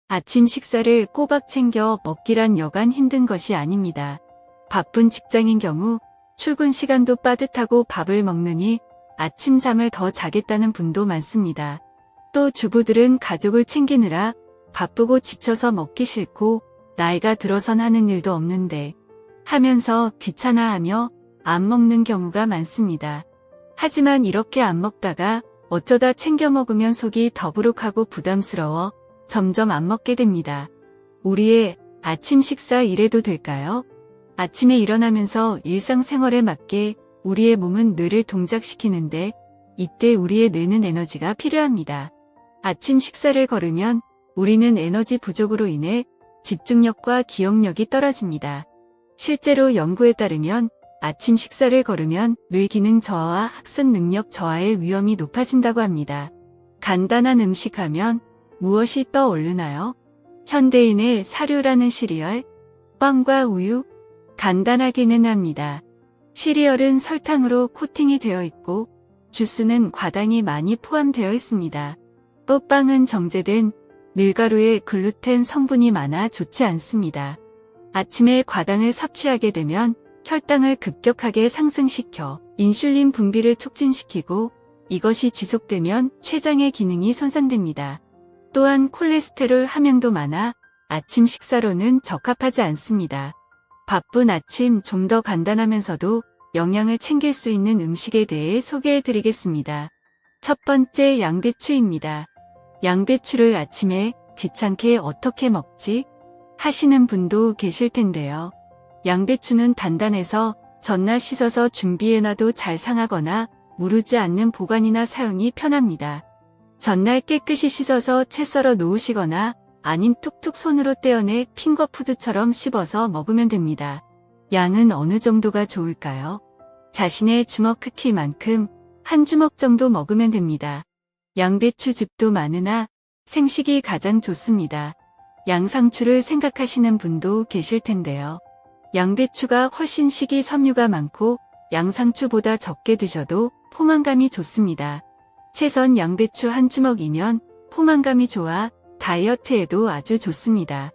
아침 식사를 꼬박 챙겨 먹기란 여간 힘든 것이 아닙니다. 바쁜 직장인 경우 출근 시간도 빠듯하고 밥을 먹느니 아침 잠을 더 자겠다는 분도 많습니다. 또 주부들은 가족을 챙기느라 바쁘고 지쳐서 먹기 싫고 나이가 들어선 하는 일도 없는데 하면서 귀찮아하며 안 먹는 경우가 많습니다. 하지만 이렇게 안 먹다가 어쩌다 챙겨 먹으면 속이 더부룩하고 부담스러워 점점 안 먹게 됩니다. 우리의 아침 식사 이래도 될까요? 아침에 일어나면서 일상생활에 맞게 우리의 몸은 뇌를 동작시키는데 이때 우리의 뇌는 에너지가 필요합니다. 아침 식사를 거르면 우리는 에너지 부족으로 인해 집중력과 기억력이 떨어집니다. 실제로 연구에 따르면 아침 식사를 거르면 뇌 기능 저하와 학습 능력 저하의 위험이 높아진다고 합니다. 간단한 음식하면 무엇이 떠오르나요? 현대인의 사료라는 시리얼, 빵과 우유, 간단하기는 합니다. 시리얼은 설탕으로 코팅이 되어 있고 주스는 과당이 많이 포함되어 있습니다. 또 빵은 정제된 밀가루에 글루텐 성분이 많아 좋지 않습니다. 아침에 과당을 섭취하게 되면 혈당을 급격하게 상승시켜 인슐린 분비를 촉진시키고 이것이 지속되면 췌장의 기능이 손상됩니다. 또한 콜레스테롤 함량도 많아 아침 식사로는 적합하지 않습니다. 바쁜 아침 좀 더 간단하면서도 영양을 챙길 수 있는 음식에 대해 소개해 드리겠습니다. 첫 번째 양배추입니다. 양배추를 아침에 귀찮게 어떻게 먹지? 하시는 분도 계실 텐데요. 양배추는 단단해서 전날 씻어서 준비해놔도 잘 상하거나 무르지 않는 보관이나 사용이 편합니다. 전날 깨끗이 씻어서 채 썰어 놓으시거나 아님 툭툭 손으로 떼어내 핑거푸드처럼 씹어서 먹으면 됩니다. 양은 어느 정도가 좋을까요? 자신의 주먹 크기만큼 한 주먹 정도 먹으면 됩니다. 양배추즙도 많으나 생식이 가장 좋습니다. 양상추를 생각하시는 분도 계실 텐데요. 양배추가 훨씬 식이섬유가 많고 양상추보다 적게 드셔도 포만감이 좋습니다. 채선 양배추 한 주먹이면 포만감이 좋아 다이어트에도 아주 좋습니다.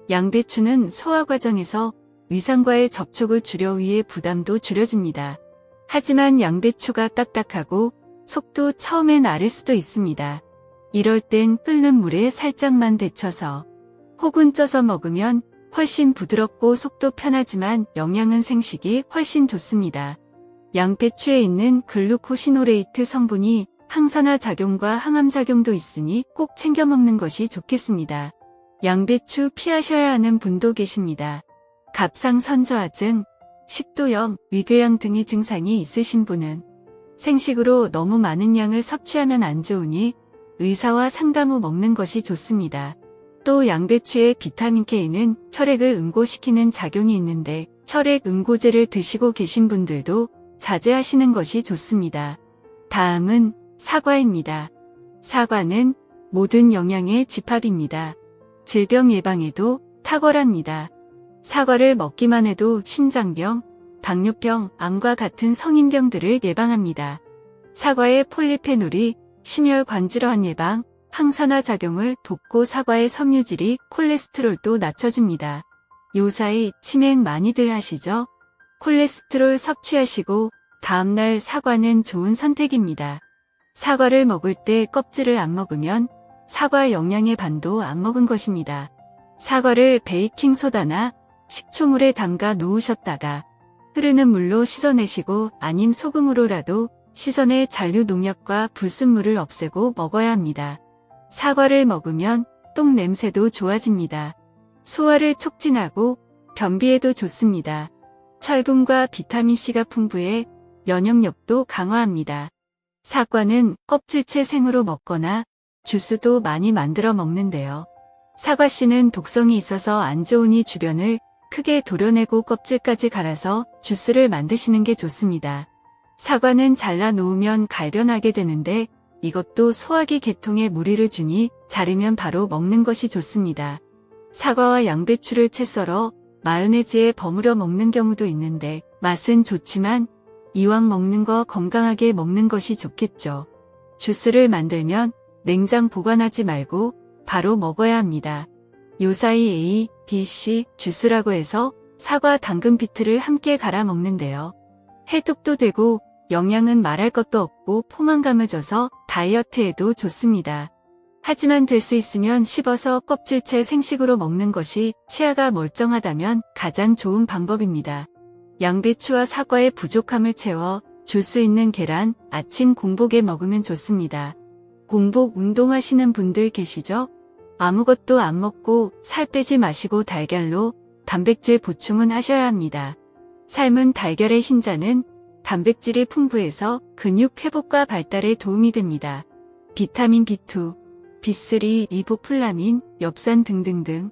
양배추는 소화 과정에서 위산과의 접촉을 줄여 위의 부담도 줄여줍니다. 하지만 양배추가 딱딱하고 속도 처음엔 아를 수도 있습니다. 이럴 땐 끓는 물에 살짝만 데쳐서 혹은 쪄서 먹으면 훨씬 부드럽고 속도 편하지만 영양은 생식이 훨씬 좋습니다. 양배추에 있는 글루코시노레이트 성분이 항산화 작용과 항암 작용도 있으니 꼭 챙겨 먹는 것이 좋겠습니다. 양배추 피하셔야 하는 분도 계십니다. 갑상선저하증, 식도염, 위궤양 등의 증상이 있으신 분은 생식으로 너무 많은 양을 섭취하면 안 좋으니 의사와 상담 후 먹는 것이 좋습니다. 또 양배추의 비타민 K는 혈액을 응고시키는 작용이 있는데 혈액 응고제를 드시고 계신 분들도 자제하시는 것이 좋습니다. 다음은 사과입니다. 사과는 모든 영양의 집합입니다. 질병 예방에도 탁월합니다. 사과를 먹기만 해도 심장병, 당뇨병, 암과 같은 성인병들을 예방합니다. 사과의 폴리페놀이 심혈관 질환 예방, 항산화 작용을 돕고 사과의 섬유질이 콜레스테롤도 낮춰줍니다. 요사이 치맥 많이들 하시죠? 콜레스테롤 섭취하시고 다음날 사과는 좋은 선택입니다. 사과를 먹을 때 껍질을 안 먹으면 사과 영양의 반도 안 먹은 것입니다. 사과를 베이킹소다나 식초물에 담가 놓으셨다가 흐르는 물로 씻어내시고 아님 소금으로라도 씻어내 잔류 농약과 불순물을 없애고 먹어야 합니다. 사과를 먹으면 똥 냄새도 좋아집니다. 소화를 촉진하고 변비에도 좋습니다. 철분과 비타민C가 풍부해 면역력도 강화합니다. 사과는 껍질째 생으로 먹거나 주스도 많이 만들어 먹는데요. 사과씨는 독성이 있어서 안 좋으니 주변을 크게 도려내고 껍질까지 갈아서 주스를 만드시는 게 좋습니다. 사과는 잘라 놓으면 갈변하게 되는데 이것도 소화기 계통에 무리를 주니 자르면 바로 먹는 것이 좋습니다. 사과와 양배추를 채 썰어 마요네즈에 버무려 먹는 경우도 있는데 맛은 좋지만 이왕 먹는 거 건강하게 먹는 것이 좋겠죠. 주스를 만들면 냉장 보관하지 말고 바로 먹어야 합니다. 요사이 A, B, C 주스라고 해서 사과, 당근, 비트를 함께 갈아 먹는데요. 해독도 되고 영양은 말할 것도 없고 포만감을 줘서 다이어트에도 좋습니다. 하지만 될 수 있으면 씹어서 껍질째 생식으로 먹는 것이 치아가 멀쩡하다면 가장 좋은 방법입니다. 양배추와 사과의 부족함을 채워 줄 수 있는 계란, 아침 공복에 먹으면 좋습니다. 공복 운동하시는 분들 계시죠? 아무것도 안 먹고 살 빼지 마시고 달걀로 단백질 보충은 하셔야 합니다. 삶은 달걀의 흰자는 단백질이 풍부해서 근육 회복과 발달에 도움이 됩니다. 비타민 B2, B3, 리보플라민, 엽산 등등등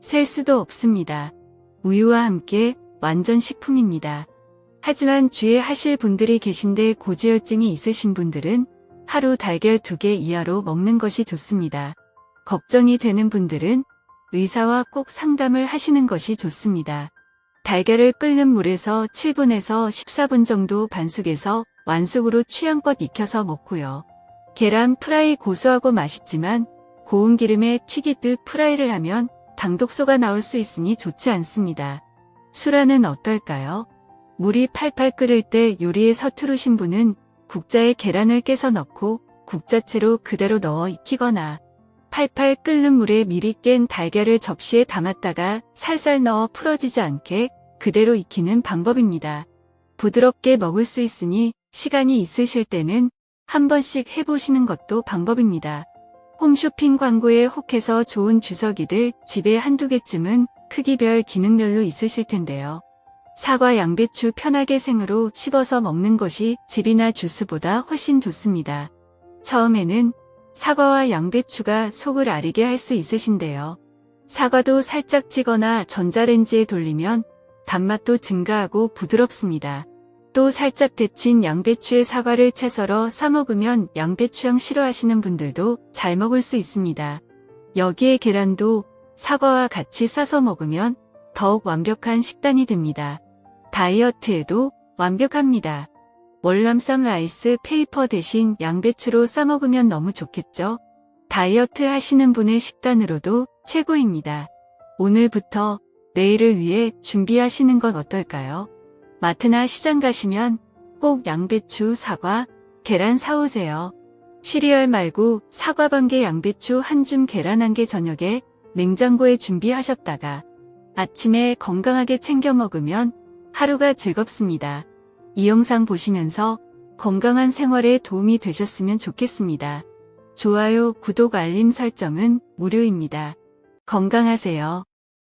셀 수도 없습니다. 우유와 함께 완전 식품입니다. 하지만 주의하실 분들이 계신데 고지혈증이 있으신 분들은 하루 달걀 2개 이하로 먹는 것이 좋습니다. 걱정이 되는 분들은 의사와 꼭 상담을 하시는 것이 좋습니다. 달걀을 끓는 물에서 7분에서 14분 정도 반숙해서 완숙으로 취향껏 익혀서 먹고요. 계란 프라이 고소하고 맛있지만 고운 기름에 튀기듯 프라이를 하면 당독소가 나올 수 있으니 좋지 않습니다. 술안은 어떨까요? 물이 팔팔 끓을 때 요리에 서투르신 분은 국자에 계란을 깨서 넣고 국자채로 그대로 넣어 익히거나 팔팔 끓는 물에 미리 깬 달걀을 접시에 담았다가 살살 넣어 풀어지지 않게 그대로 익히는 방법입니다. 부드럽게 먹을 수 있으니 시간이 있으실 때는 한 번씩 해보시는 것도 방법입니다. 홈쇼핑 광고에 혹해서 좋은 주석이들 집에 한두 개쯤은 크기별 기능별로 있으실 텐데요. 사과, 양배추 편하게 생으로 씹어서 먹는 것이 즙이나 주스보다 훨씬 좋습니다. 처음에는 사과와 양배추가 속을 아리게 할 수 있으신데요. 사과도 살짝 찌거나 전자레인지에 돌리면 단맛도 증가하고 부드럽습니다. 또 살짝 데친 양배추에 사과를 채 썰어 싸먹으면 양배추향 싫어하시는 분들도 잘 먹을 수 있습니다. 여기에 계란도 사과와 같이 싸서 먹으면 더욱 완벽한 식단이 됩니다. 다이어트에도 완벽합니다. 월남쌈 라이스 페이퍼 대신 양배추로 싸먹으면 너무 좋겠죠? 다이어트 하시는 분의 식단으로도 최고입니다. 오늘부터 내일을 위해 준비하시는 건 어떨까요? 마트나 시장 가시면 꼭 양배추, 사과, 계란 사오세요. 시리얼 말고 사과 반개, 양배추 한 줌, 계란 한 개 저녁에 냉장고에 준비하셨다가 아침에 건강하게 챙겨 먹으면 하루가 즐겁습니다. 이 영상 보시면서 건강한 생활에 도움이 되셨으면 좋겠습니다. 좋아요, 구독, 알림 설정은 무료입니다. 건강하세요.